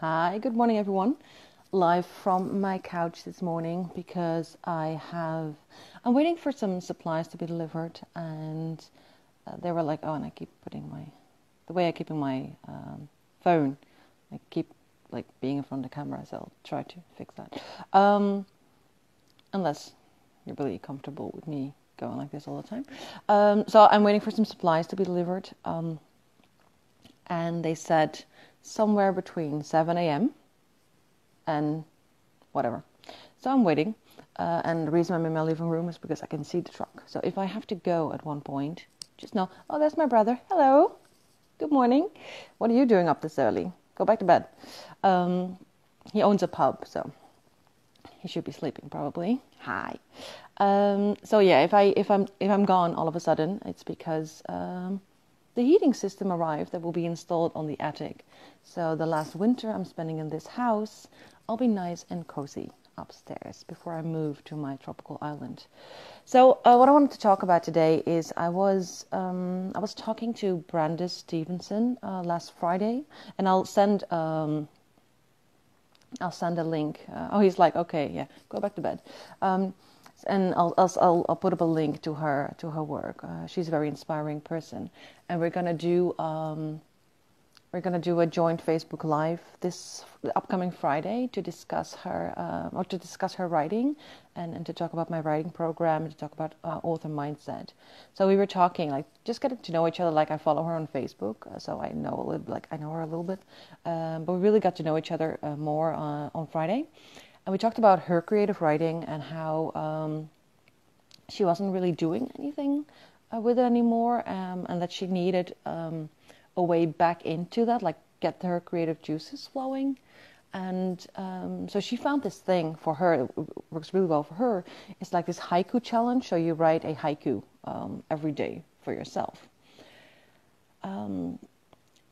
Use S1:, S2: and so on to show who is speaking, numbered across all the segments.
S1: Hi, good morning everyone. Live from my couch this morning because I'm waiting for some supplies to be delivered, and they were like, oh, and I keep putting the way I keep in my phone, I keep like being in front of the camera, so I'll try to fix that. Unless you're really comfortable with me going like this all the time. So I'm waiting for some supplies to be delivered, and they said somewhere between 7 a.m. and whatever. So I'm waiting, and the reason I'm in my living room is because I can see the truck. So if I have to go at one point, just know, oh, that's my brother. Hello, good morning. What are you doing up this early? Go back to bed. He owns a pub, so he should be sleeping probably. Hi. So yeah, if I'm gone all of a sudden, it's because the heating system arrived that will be installed on the attic. So the last winter I'm spending in this house, I'll be nice and cozy upstairs before I move to my tropical island. So what I wanted to talk about today is I was talking to Brandis Stevenson last Friday, and I'll send a link. He's like, okay, yeah, go back to bed. And I'll put up a link to her work. She's a very inspiring person, and we're gonna do a joint Facebook Live this upcoming Friday to discuss her writing and to talk about my writing program and to talk about author mindset. So we were talking, like, just getting to know each other. Like, I follow her on Facebook, so I know I know her a little bit, but we really got to know each other more on Friday. And we talked about her creative writing and how she wasn't really doing anything with it anymore, and that she needed a way back into that, like get her creative juices flowing. And so she found this thing for her, it works really well for her. It's like this haiku challenge. So you write a haiku every day for yourself.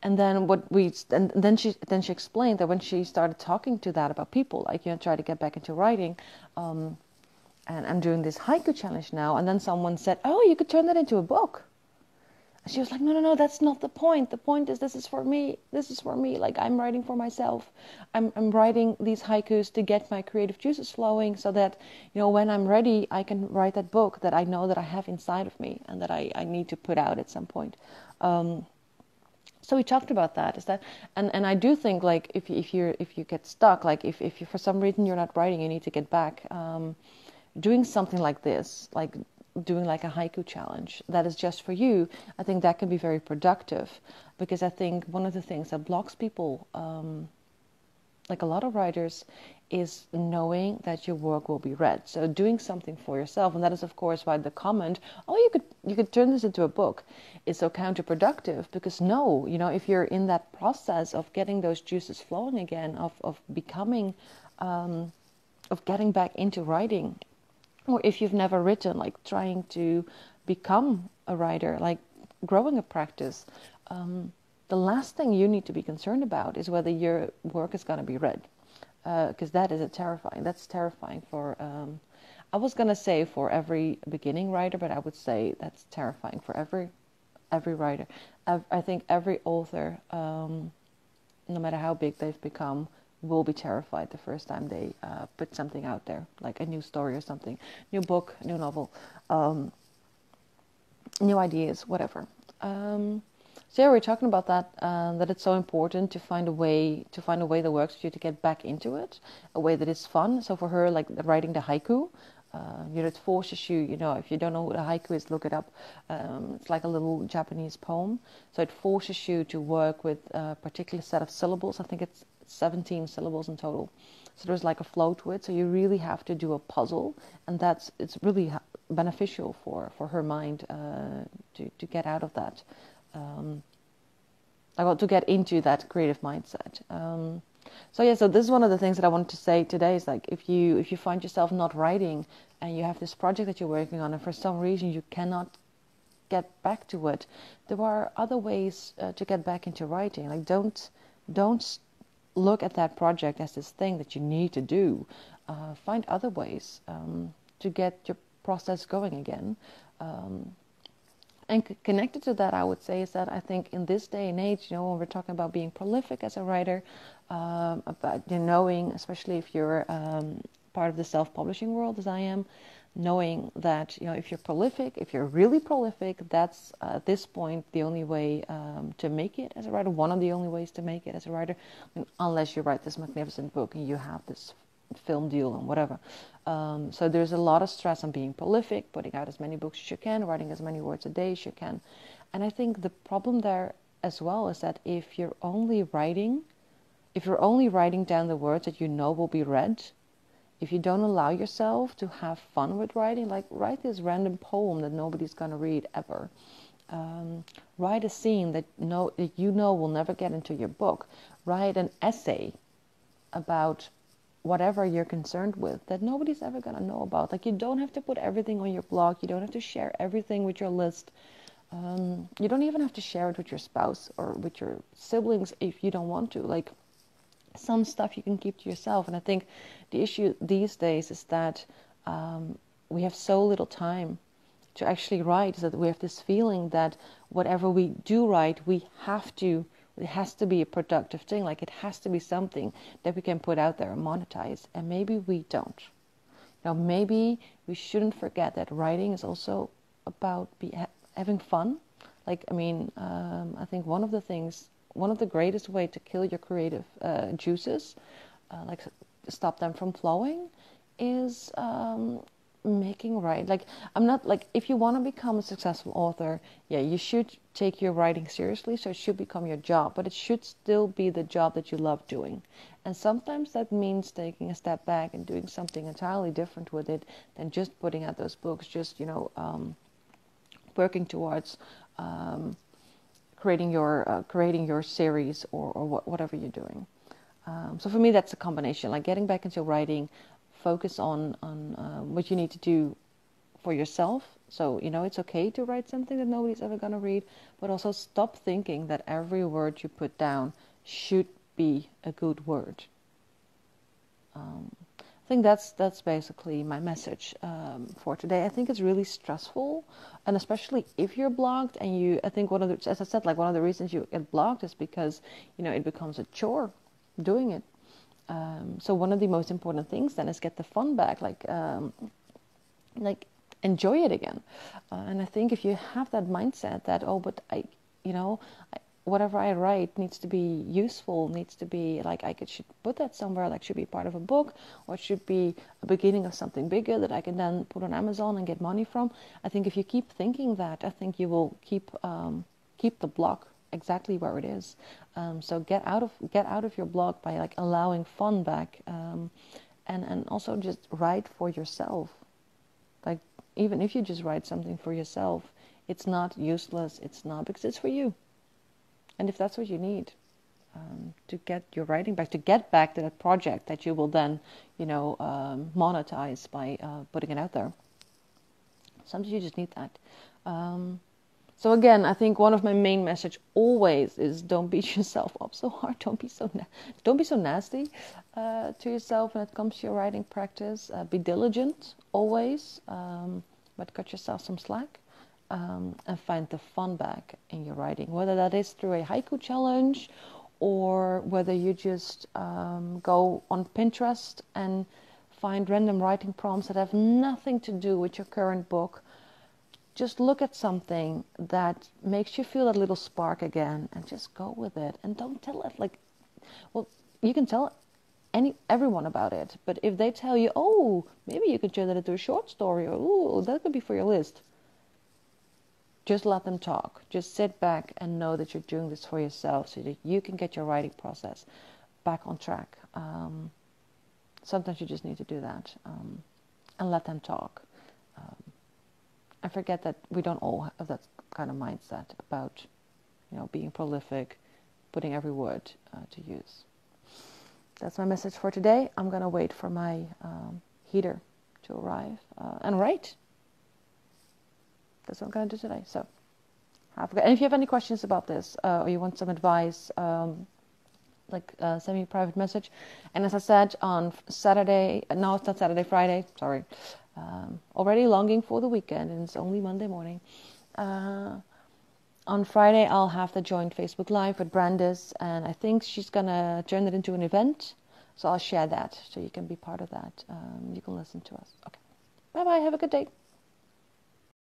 S1: And then then she explained that when she started talking to that about people, like, try to get back into writing, and I'm doing this haiku challenge now, and then someone said, oh, you could turn that into a book. And she was like, no, that's not the point. The point is, this is for me. Like, I'm writing for myself. I'm writing these haikus to get my creative juices flowing, so that, when I'm ready, I can write that book that I know that I have inside of me and that I need to put out at some point. So we talked about that. And I do think, like, if you get stuck, like if you, for some reason you're not writing, you need to get back. Doing something like this, like doing like a haiku challenge that is just for you, I think that can be very productive, because I think one of the things that blocks people, like a lot of writers, is knowing that your work will be read. So doing something for yourself, and that is of course why the comment, oh, you could turn this into a book, is so counterproductive, because no, if you're in that process of getting those juices flowing again, of becoming, of getting back into writing, or if you've never written, like trying to become a writer, like growing a practice, the last thing you need to be concerned about is whether your work is going to be read, because that's terrifying for, I was going to say for every beginning writer, but I would say that's terrifying for every writer. I think every author, no matter how big they've become, will be terrified the first time they put something out there, like a new story or something, new book, new novel, new ideas, whatever. So yeah, we're talking about that, that it's so important to find a way that works for you to get back into it, a way that is fun. So for her, like writing the haiku, it forces you, if you don't know what a haiku is, look it up. It's like a little Japanese poem. So it forces you to work with a particular set of syllables. I think it's 17 syllables in total. So there's like a flow to it. So you really have to do a puzzle, and it's really beneficial for her mind to get out of that. To get into that creative mindset. So this is one of the things that I wanted to say today, is like, if you find yourself not writing and you have this project that you're working on, and for some reason you cannot get back to it, there are other ways to get back into writing. Like, don't look at that project as this thing that you need to do. Find other ways to get your process going again. And connected to that, I would say, is that I think in this day and age, when we're talking about being prolific as a writer, about knowing, especially if you're part of the self-publishing world as I am, knowing that if you're prolific, if you're really prolific, that's at this point the only way to make it as a writer. One of the only ways to make it as a writer, unless you write this magnificent book and you have this film deal and whatever. So there's a lot of stress on being prolific, putting out as many books as you can, writing as many words a day as you can. And I think the problem there as well is that if you're only writing down the words that will be read, if you don't allow yourself to have fun with writing, like write this random poem that nobody's going to read ever. Write a scene that will never get into your book. Write an essay about whatever you're concerned with that nobody's ever going to know about. Like, you don't have to put everything on your blog. You don't have to share everything with your list. You don't even have to share it with your spouse or with your siblings if you don't want to. Like, some stuff you can keep to yourself. And I think the issue these days is that we have so little time to actually write, is that we have this feeling that whatever we do write, it has to be a productive thing. Like, it has to be something that we can put out there and monetize. And maybe we don't. Maybe we shouldn't forget that writing is also about having fun. Like, I think one of the greatest way to kill your creative juices, like stop them from flowing, is making right. Like, I'm not like, if you want to become a successful author, you should take your writing seriously. So it should become your job, but it should still be the job that you love doing. And sometimes that means taking a step back and doing something entirely different with it than just putting out those books. Just working towards creating your series or whatever you're doing. So for me, that's a combination. Like, getting back into writing, focus on what you need to do for yourself. So it's okay to write something that nobody's ever gonna read, but also stop thinking that every word you put down should be a good word. I think that's basically my message for today. I think it's really stressful, and especially if you're blogged, and I think as I said, like, one of the reasons you get blogged is because it becomes a chore doing it. So one of the most important things then is get the fun back, like enjoy it again. And I think if you have that mindset that, but whatever I write needs to be useful, needs to be like, should put that somewhere, like should be part of a book, or it should be a beginning of something bigger that I can then put on Amazon and get money from. I think if you keep thinking that, I think you will keep the blog exactly where it is. So get out of your blog by like allowing fun back, and also just write for yourself. Like, even if you just write something for yourself, it's not useless. It's not, because it's for you. And if that's what you need to get your writing back, to get back to that project that you will then, monetize by putting it out there. Sometimes you just need that. So again, I think one of my main message always is, don't beat yourself up so hard. Don't be so nasty to yourself when it comes to your writing practice. Be diligent always, but cut yourself some slack. And find the fun back in your writing, whether that is through a haiku challenge, or whether you just go on Pinterest and find random writing prompts that have nothing to do with your current book. Just look at something that makes you feel that little spark again, and just go with it. And don't tell it you can tell everyone about it, but if they tell you, maybe you could turn that into a short story, or that could be for your list, just let them talk. Just sit back and know that you're doing this for yourself, so that you can get your writing process back on track. Sometimes you just need to do that, and let them talk. I forget that we don't all have that kind of mindset about, being prolific, putting every word to use. That's my message for today. I'm going to wait for my heater to arrive and write. That's what I'm going to do today. So, and if you have any questions about this, or you want some advice, send me a private message. And as I said, on Saturday, no, it's not Saturday, Friday, sorry. Already longing for the weekend, and it's only Monday morning. on Friday I'll have the joint Facebook Live with Brandis, and I think she's gonna turn it into an event. So I'll share that, so you can be part of that. You can listen to us. Okay. Bye bye. Have a good day.